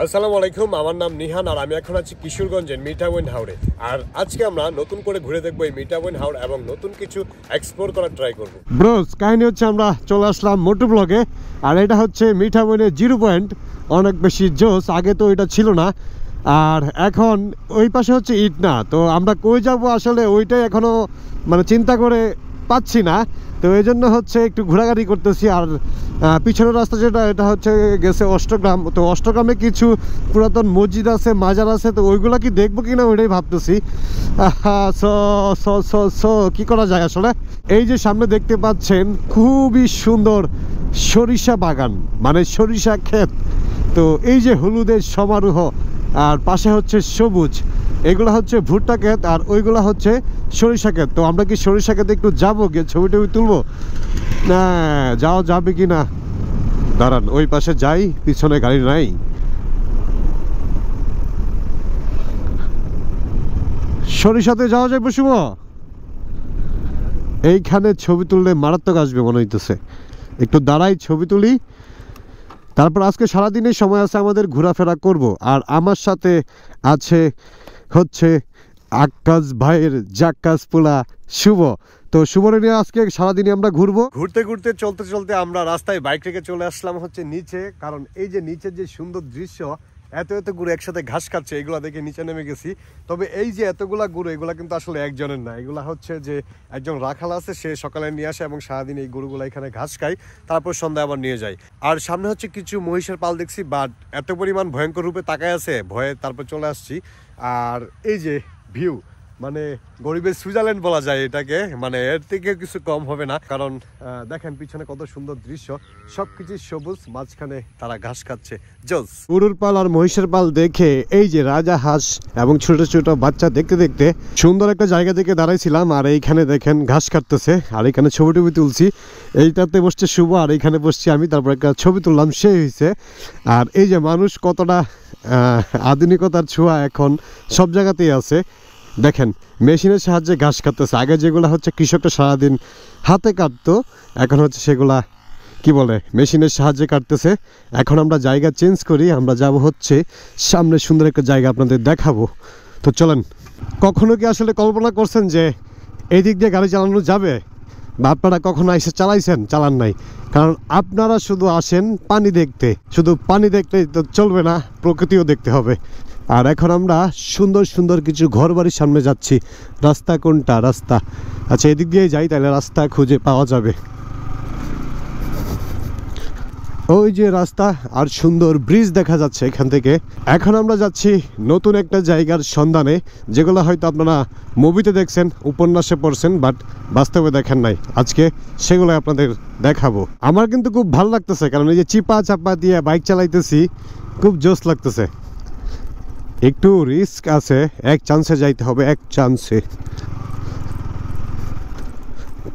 আসসালামু আলাইকুম, আমার নাম নিহান আর আমি এখন আছি কিশোরগঞ্জের মিঠাবইন হাওড়ে। আর আজকে আমরা নতুন করে ঘুরে দেখবো এই মিঠাবইন হাওড় এবং নতুন কিছু এক্সপ্লোর করার ট্রাই করবো। ব্রোস, কাহিনী হচ্ছে আমরা চলে আসলাম মোটু ব্লগে, আর এটা হচ্ছে মিঠাবইনের 0 পয়েন্ট। অনেক বেশি জোস, আগে তো এটা ছিল না। আর এখন ওই পাশে হচ্ছে ইটনা, তো আমরা কই যাব আসলে ওইটাই এখনো মানে চিন্তা করে পাচ্ছি না। তো এই জন্য হচ্ছে একটু ঘোরাঘুরি করতেছি। আর পিছনের রাস্তা যেটা, এটা হচ্ছে গেছে অষ্টগ্রাম। তো অষ্টগ্রামে কিছু পুরাতন মসজিদ আছে, মাজার আছে, তো ওইগুলা কি দেখবো কিনা ওইটাই ভাবতেছি। কি করা যায় আসলে। এই যে সামনে দেখতে পাচ্ছেন খুবই সুন্দর সরিষা বাগান, মানে সরিষা ক্ষেত। তো এই যে হলুদের সমারোহ, আর পাশে হচ্ছে সবুজ, এগুলা হচ্ছে ভুট্টা ক্ষেত, আর ওইগুলা হচ্ছে সরিষা ক্ষেত। তো আমরা কি সরিষা ক্ষেতে একটু যাবো, গিয়ে ছবি টবি তুলবো? না, যাওয়া যাবে কি না, দাঁড়ান ওই পাশে যাই, পিছনে গাড়ি নাই। সরিষাতে যাওয়া যায় শুভ? এইখানে ছবি তুললে মারাত্মক আসবে মনে হইতেছে। একটু দাঁড়াই, ছবি তুলি, তারপর আজকে সারাদিনের সময় আছে আমাদের, ঘোরাফেরা করব। আর আমার সাথে আছে হচ্ছে আকাশ ভাইয়ের জাক্কাস পোলা শুভ। তো শুভরে নিয়ে আজকে সারাদিনই আমরা ঘুরবো। ঘুরতে ঘুরতে চলতে চলতে আমরা রাস্তায় বাইক রেখে চলে আসলাম হচ্ছে নিচে, কারণ এই যে নিচের যে সুন্দর দৃশ্য, এত এত গরু একসাথে ঘাস খাচ্ছে, এগুলা দেখে নিচে নেমে গেছি। তবে এই যে এতগুলা গরু, এগুলা কিন্তু আসলে একজনের না, এগুলা হচ্ছে যে একজন রাখাল আছে, সে সকালে নিয়ে আসে এবং সারাদিন এই গরুগুলা এখানে ঘাস খায়, তারপর সন্ধ্যায় আবার নিয়ে যায়। আর সামনে হচ্ছে কিছু মহিষের পাল দেখছি, বাট এত পরিমাণ ভয়ঙ্কর রূপে তাকায় আছে, ভয়ে তারপর চলে আসছি। আর এই যে ভিউ, মানে গরিবের সুইজারল্যান্ড বলা যায় এটাকে, মানে এর থেকে কিছু কম হবে না। কারণ দেখেন পিছনে কত সুন্দর দৃশ্য, সবকিছু সবুজ, মাঝখানে তারা ঘাস খাচ্ছে। জোস। গরুর পাল আর মহিষের পাল দেখে এই যে রাজা হাঁস এবং ছোট ছোট বাচ্চা দেখতে দেখতে সুন্দর একটা জায়গা থেকে দাঁড়াইছিলাম। আর এইখানে দেখেন ঘাস কাটতেছে, আর এখানে ছবি টবি তুলছি। এইটাতে বসছে শুভ, আর এইখানে বসছি আমি, তারপর একটা ছবি তুললাম, সেই হয়েছে। আর এই যে মানুষ কতটা আধুনিকতার ছোঁয়া এখন সব জায়গাতেই আছে। দেখেন মেশিনের সাহায্যে ঘাস কাটতেছে। আগে যেগুলো হচ্ছে কৃষকটা সারাদিন হাতে কাটতো, এখন হচ্ছে সেগুলা কি বলে মেশিনের সাহায্যে কাটতেছে। এখন আমরা জায়গা চেঞ্জ করি, আমরা যাব হচ্ছে সামনে সুন্দর একটা জায়গা আপনাদের দেখাবো। তো চলেন। কখনো কি আসলে কল্পনা করছেন যে এই দিক দিয়ে গাড়ি চালানো যাবে? বা আপনারা কখনো এসে চালাইছেন? চালান নাই, কারণ আপনারা শুধু আসেন পানি দেখতে। শুধু পানি দেখতে তো চলবে না, প্রকৃতিও দেখতে হবে। আর এখন আমরা সুন্দর সুন্দর কিছু ঘর বাড়ির সামনে যাচ্ছি। রাস্তা কোনটা? রাস্তা, আচ্ছা এদিক দিয়ে যাই, তাহলে রাস্তা খুঁজে পাওয়া যাবে। ওই যে রাস্তা, আর সুন্দর ব্রিজ দেখা যাচ্ছে এখান থেকে। এখন আমরা যাচ্ছি নতুন একটা জায়গার সন্ধানে, যেগুলো হয়তো আপনারা মুভিতে দেখছেন, উপন্যাসে পড়ছেন, বাট বাস্তবে দেখেন নাই। আজকে সেগুলো আপনাদের দেখাবো। আমার কিন্তু খুব ভালো লাগতেছে, কারণ এই যে চিপা চাপা দিয়ে বাইক চালাইতেছি, খুব জোশ লাগতেছে। একটু রিস্ক আছে, এক চান্সে যাইতে হবে, এক চান্সে।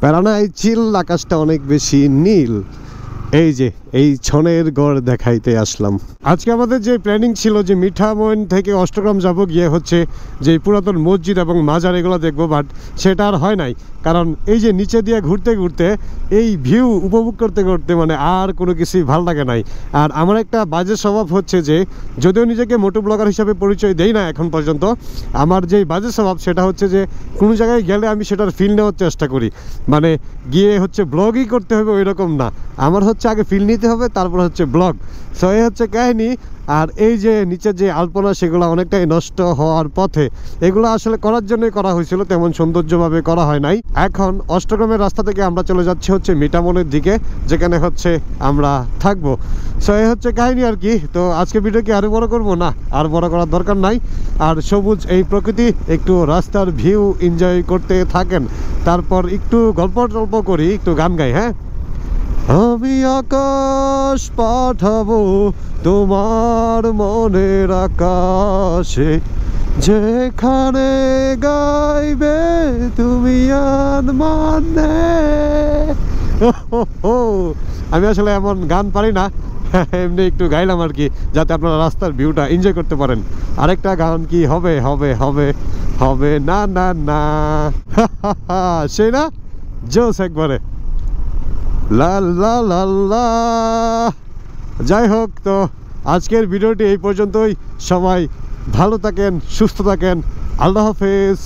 প্যারানা, এই চিল, আকাশটা অনেক বেশি নীল। এই যে এই ছনের গড় দেখাইতে আসলাম। আজকে আমাদের যে প্ল্যানিং ছিল যে মিঠামইন থেকে অষ্টগ্রাম যাব, গিয়ে হচ্ছে যে পুরাতন মসজিদ এবং মাজার এগুলো দেখবো, বাট সেটা আর হয় নাই। কারণ এই যে নিচে দিয়ে ঘুরতে ঘুরতে, এই ভিউ উপভোগ করতে করতে মানে আর কোনো কিছুই ভালো লাগে নাই। আর আমার একটা বাজে স্বভাব হচ্ছে যে, যদিও নিজেকে মোটো ব্লগার হিসাবে পরিচয় দেই না এখন পর্যন্ত, আমার যেই বাজে স্বভাব সেটা হচ্ছে যে কোনো জায়গায় গেলে আমি সেটার ফিল নেওয়ার চেষ্টা করি। মানে গিয়ে হচ্ছে ব্লগই করতে হবে ওই রকম না, আমার হচ্ছে আগে ফিল নিতে হবে, তারপর হচ্ছে ব্লগ। সো এই হচ্ছে কাহিনী। আর এই যে নিচের যে আলপনা, সেগুলো অনেকটাই নষ্ট হওয়ার পথে। এগুলো আসলে করার জন্যই করা হয়েছিল, তেমন সৌন্দর্যভাবে করা হয় নাই। এখন অষ্টগ্রামের রাস্তা থেকে আমরা চলে যাচ্ছি হচ্ছে মিঠামইনের দিকে, যেখানে হচ্ছে আমরা থাকবো। সো এই হচ্ছে কাহিনী আর কি। তো আজকে ভিডিও কি আরো বড় করবো? না, আর বড় করার দরকার নাই। আর সবুজ এই প্রকৃতি, একটু রাস্তার ভিউ এনজয় করতে থাকেন, তারপর একটু গল্প টল্প করি, একটু গান গাই। হ্যাঁ, আমি আকাশ পাঠাবো তোমার মনের আকাশে, যেখানে গাইবে তুমি মানে। আমি আসলে এমন গান পারি না, এমনি একটু গাইলাম আর কি, যাতে আপনারা রাস্তার ভিউটা এনজয় করতে পারেন। আরেকটা গান কি হবে? হবে হবে হবে না না না, সেই না জোস একবারে। লা লা লা লা। যাই হোক, তো আজকের ভিডিওটি এই পর্যন্তই। সবাই ভালো থাকেন, সুস্থ থাকেন। আল্লাহ হাফেজ।